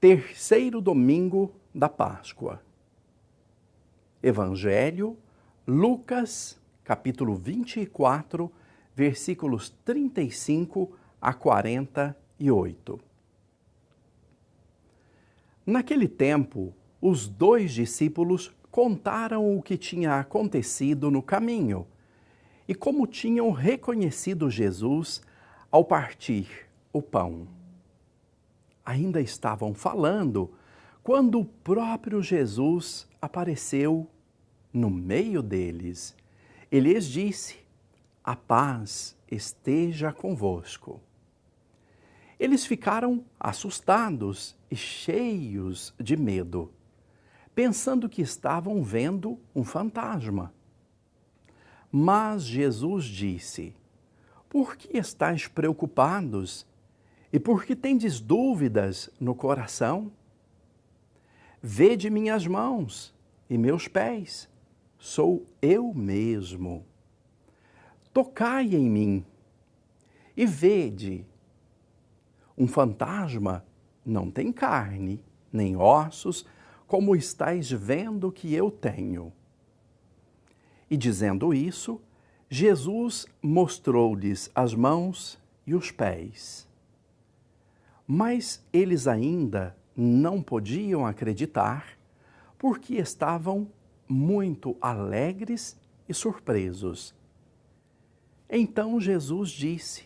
Terceiro domingo da Páscoa. Evangelho, Lucas, capítulo 24, versículos 35 a 48. Naquele tempo, os 2 discípulos contaram o que tinha acontecido no caminho e como tinham reconhecido Jesus ao partir o pão. Ainda estavam falando quando o próprio Jesus apareceu no meio deles. Ele lhes disse: "A paz esteja convosco." Eles ficaram assustados e cheios de medo, pensando que estavam vendo um fantasma. Mas Jesus disse: "Por que estáis preocupados? E por que tendes dúvidas no coração? Vede minhas mãos e meus pés, sou eu mesmo. Tocai em mim e vede. Um fantasma não tem carne, nem ossos, como estáis vendo que eu tenho." E dizendo isso, Jesus mostrou-lhes as mãos e os pés. Mas eles ainda não podiam acreditar, porque estavam muito alegres e surpresos. Então Jesus disse: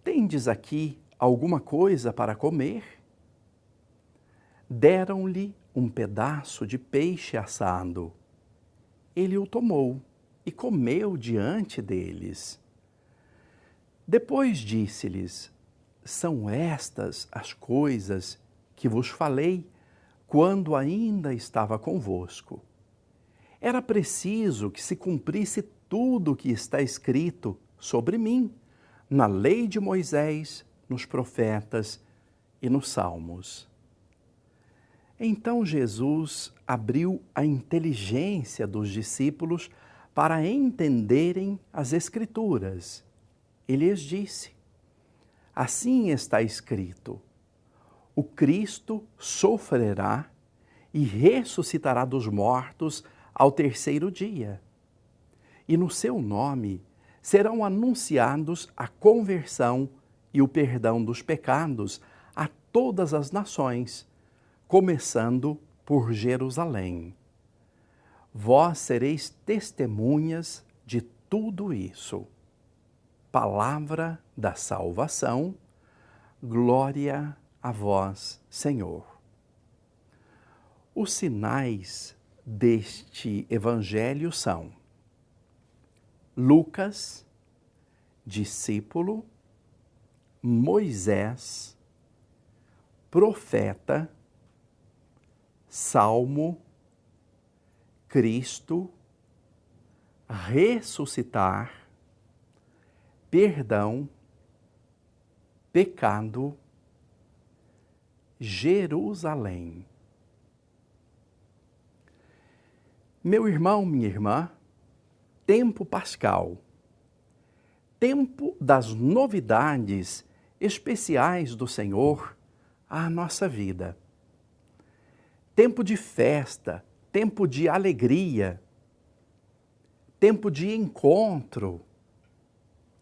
"Tendes aqui alguma coisa para comer?" Deram-lhe um pedaço de peixe assado. Ele o tomou e comeu diante deles. Depois disse-lhes: "São estas as coisas que vos falei quando ainda estava convosco. Era preciso que se cumprisse tudo o que está escrito sobre mim, na lei de Moisés, nos profetas e nos salmos." Então Jesus abriu a inteligência dos discípulos para entenderem as Escrituras. Ele lhes disse: "Assim está escrito: o Cristo sofrerá e ressuscitará dos mortos ao terceiro dia. E no seu nome serão anunciados a conversão e o perdão dos pecados a todas as nações, começando por Jerusalém. Vós sereis testemunhas de tudo isso." Palavra da salvação, glória a vós, Senhor. Os sinais deste evangelho são: Lucas, discípulo; Moisés, profeta; Salmo, Cristo, ressuscitar, perdão, pecado, Jerusalém. Meu irmão, minha irmã, tempo pascal, tempo das novidades especiais do Senhor à nossa vida. Tempo de festa, tempo de alegria, tempo de encontro,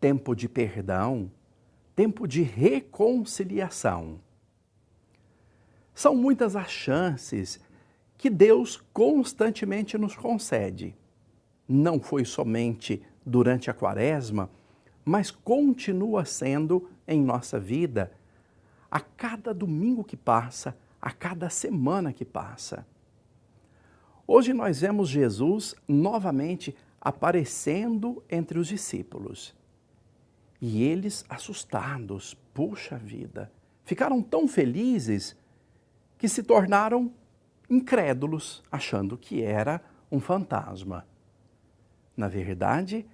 tempo de perdão, tempo de reconciliação. São muitas as chances que Deus constantemente nos concede. Não foi somente durante a Quaresma, mas continua sendo em nossa vida a cada domingo que passa, a cada semana que passa. Hoje nós vemos Jesus novamente aparecendo entre os discípulos. E eles, assustados, puxa vida, ficaram tão felizes que se tornaram incrédulos, achando que era um fantasma. Na verdade,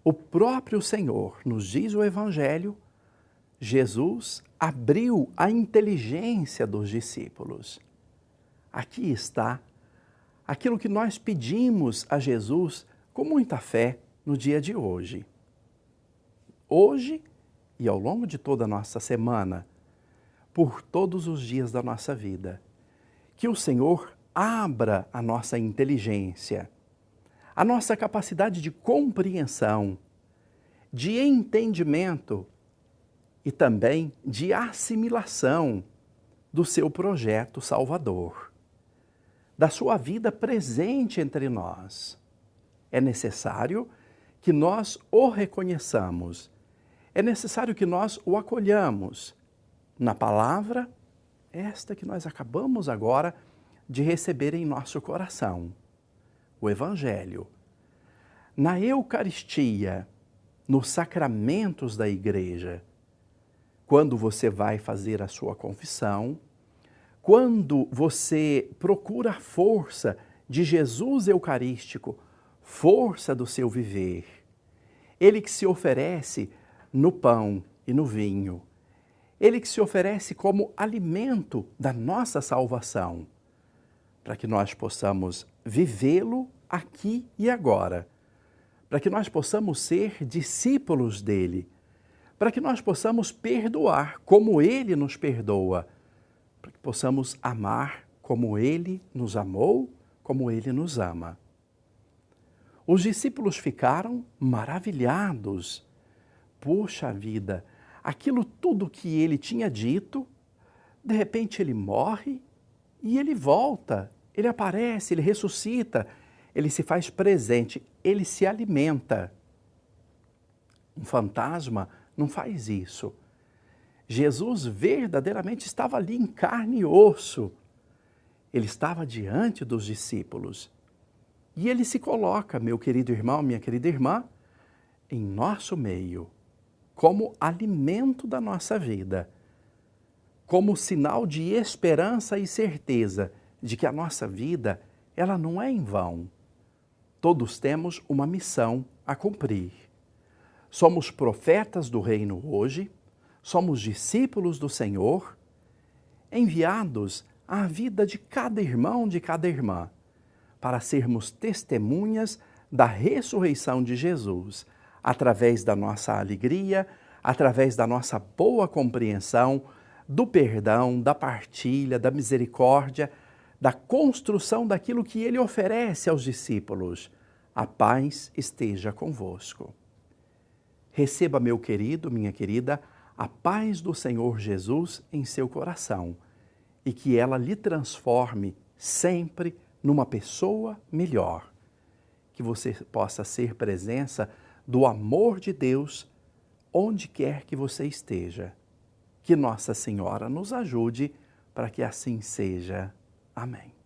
o próprio Senhor, nos diz o Evangelho, Jesus abriu a inteligência dos discípulos. Aqui está aquilo que nós pedimos a Jesus com muita fé no dia de hoje. Hoje e ao longo de toda a nossa semana, por todos os dias da nossa vida. Que o Senhor abra a nossa inteligência, a nossa capacidade de compreensão, de entendimento e também de assimilação do seu projeto salvador, da sua vida presente entre nós. É necessário que nós o reconheçamos, é necessário que nós o acolhamos na palavra, esta que nós acabamos agora de receber em nosso coração, o Evangelho. Na Eucaristia, nos sacramentos da Igreja, quando você vai fazer a sua confissão, quando você procura a força de Jesus Eucarístico, força do seu viver, Ele que se oferece no pão e no vinho, Ele que se oferece como alimento da nossa salvação, para que nós possamos vivê-lo aqui e agora, para que nós possamos ser discípulos dele, para que nós possamos perdoar como ele nos perdoa, para que possamos amar como ele nos amou, como ele nos ama. Os discípulos ficaram maravilhados. Poxa vida, aquilo tudo que ele tinha dito, de repente ele morre e ele volta, ele aparece, ele ressuscita, ele se faz presente, ele se alimenta. Um fantasma não faz isso. Jesus verdadeiramente estava ali em carne e osso. Ele estava diante dos discípulos. E ele se coloca, meu querido irmão, minha querida irmã, em nosso meio, como alimento da nossa vida, como sinal de esperança e certeza de que a nossa vida, ela não é em vão. Todos temos uma missão a cumprir. Somos profetas do reino hoje, somos discípulos do Senhor, enviados à vida de cada irmão, de cada irmã, para sermos testemunhas da ressurreição de Jesus, através da nossa alegria, através da nossa boa compreensão, do perdão, da partilha, da misericórdia, da construção daquilo que ele oferece aos discípulos. A paz esteja convosco. Receba, meu querido, minha querida, a paz do Senhor Jesus em seu coração e que ela lhe transforme sempre numa pessoa melhor. Que você possa ser presença do amor de Deus onde quer que você esteja. Que Nossa Senhora nos ajude para que assim seja. Amém.